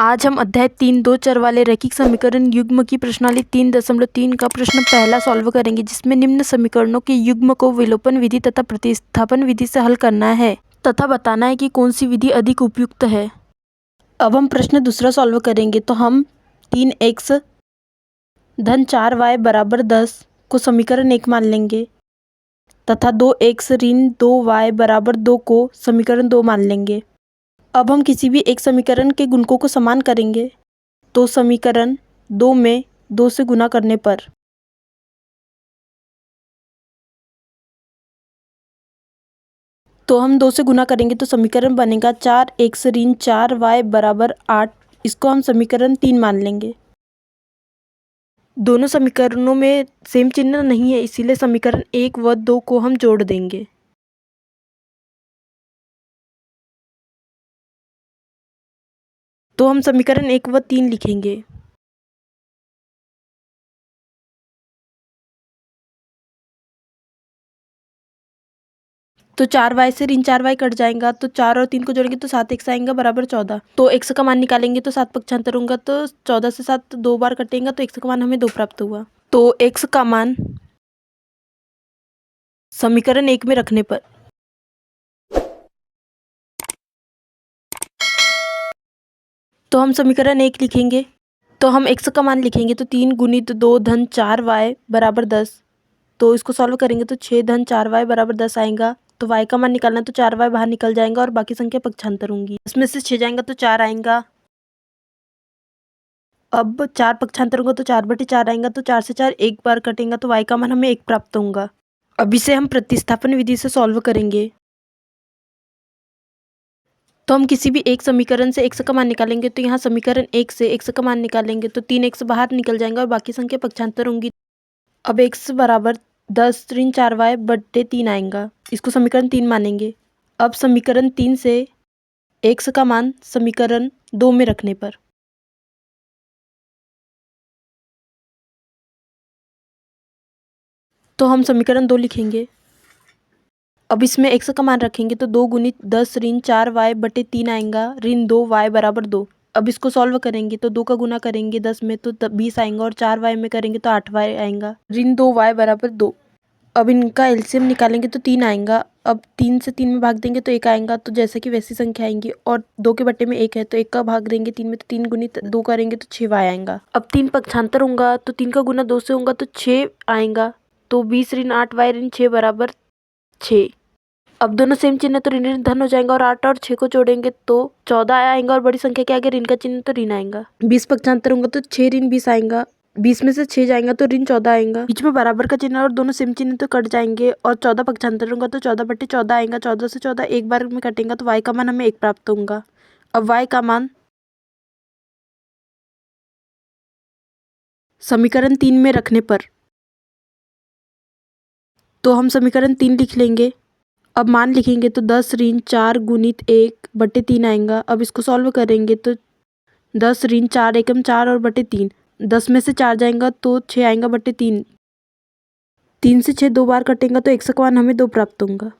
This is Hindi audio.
आज हम अध्याय 3 दो चर वाले रैखिक समीकरण युग्म की प्रश्नावली 3.3 का प्रश्न पहला सॉल्व करेंगे, जिसमें निम्न समीकरणों के युग्म को विलोपन विधि तथा प्रतिस्थापन विधि से हल करना है तथा बताना है कि कौन सी विधि अधिक उपयुक्त है। अब हम प्रश्न दूसरा सॉल्व करेंगे तो हम 3x धन 4y बराबर 10 को समीकरण 1 मान लेंगे तथा 2x ऋण 2y बराबर 2 को समीकरण 2 मान लेंगे। अब हम किसी भी एक समीकरण के गुणकों को समान करेंगे तो समीकरण 2 में 2 से गुणा करने पर हम 2 से गुणा करेंगे तो समीकरण बनेगा 4x ऋण 4y बराबर 8। इसको हम समीकरण 3 मान लेंगे। दोनों समीकरणों में सेम चिन्ह नहीं है, इसीलिए समीकरण 1 व 2 को हम जोड़ देंगे। तो हम समीकरण 1 व 3 लिखेंगे। तो 4y से ऋण 4y कट जाएगा तो 4 और 3 को जोड़ेंगे तो 7x आएगा बराबर 14। तो x का मान निकालेंगे तो 7 पक्षांतर होगा तो 14 से 7 2 बार कटेगा तो x का मान हमें 2 प्राप्त हुआ। तो x का मान समीकरण 1 में रखने पर तो हम समीकरण 1 लिखेंगे तो हम x का मान लिखेंगे तो 3 गुणित 2 धन 4y बराबर 10। तो इसको सॉल्व करेंगे तो 6 धन 4y बराबर 10 आएगा। तो y का मान निकालना तो 4y बाहर निकल जाएगा और बाकी संख्या पक्षांतर होंगी। इसमें से 6 जाएगा तो 4 आएगा। अब 4 पक्षांतर होगा तो 4/4 आएगा तो 4 से 4 एक बार कटेगा तो y का मान हमें 1 प्राप्त होगा। अब इसे हम प्रतिस्थापन विधि से सॉल्व करेंगे तो हम किसी भी एक समीकरण से x का मान निकालेंगे तो यहाँ समीकरण 1 से x का मान निकालेंगे तो 3x बाहर निकल जाएगा और बाकी संख्या पक्षांतर होंगी। अब x बराबर 10 ऋण 4y/3 आएगा। इसको समीकरण 3 मानेंगे। अब समीकरण 3 से x का मान समीकरण 2 में रखने पर तो हम समीकरण 2 लिखेंगे। अब इसमें x का मान रखेंगे तो 2 गुणित 10 ऋण 4y/3 आएगा ऋण 2y बराबर 2। अब इसको सॉल्व करेंगे तो 2 का गुना करेंगे 10 में तो 20 आएगा और 4y में करेंगे तो 8y आएगा ऋण 2y बराबर 2। अब इनका एलसीएम निकालेंगे तो 3 आएगा। अब 3 से 3 में भाग देंगे तो 1 आएगा, तो जैसे कि वैसी संख्या आएंगी और 2 के बट्टे में 1 है तो 1 का भाग देंगे 3 में तो 3 गुणित 2 करेंगे तो 6y आएगा। अब 3 पक्षांतर होगा तो 3 का गुना 2 से होगा तो 6 आएगा। तो 20 ऋण 8y ऋण 6 बराबर 6। अब दोनों सेम चिन्ह तो ऋण ऋण धन हो जाएगा और 8 और 6 को जोड़ेंगे तो 14 आएगा और बड़ी संख्या के आगे ऋण का चिन्ह तो ऋण आएगा। 20 पक्षांतर होगा तो 6 ऋण 20 आएगा। 20 में से 6 जाएगा तो ऋण 14 आएगा। बीच में बराबर का चिन्ह और दोनों सेम चिन्ह तो कट जाएंगे और 14 पक्षांतर होगा तो 14/14 आएगा। 14 से 14 एक बार में कटेगा तो y का मान हमें 1 प्राप्त होगा। अब y का मान समीकरण 3 में रखने पर तो हम समीकरण 3 लिख लेंगे। अब मान लिखेंगे तो 10 ऋण 4 गुणित 1/3 आएगा। अब इसको सॉल्व करेंगे तो 10 ऋण 4 एकम 4 और बटे 3, 10 में से 4 जाएगा तो 6 आएगा/3। 3 से 6 2 बार कटेगा तो x का मान हमें 2 प्राप्त होगा।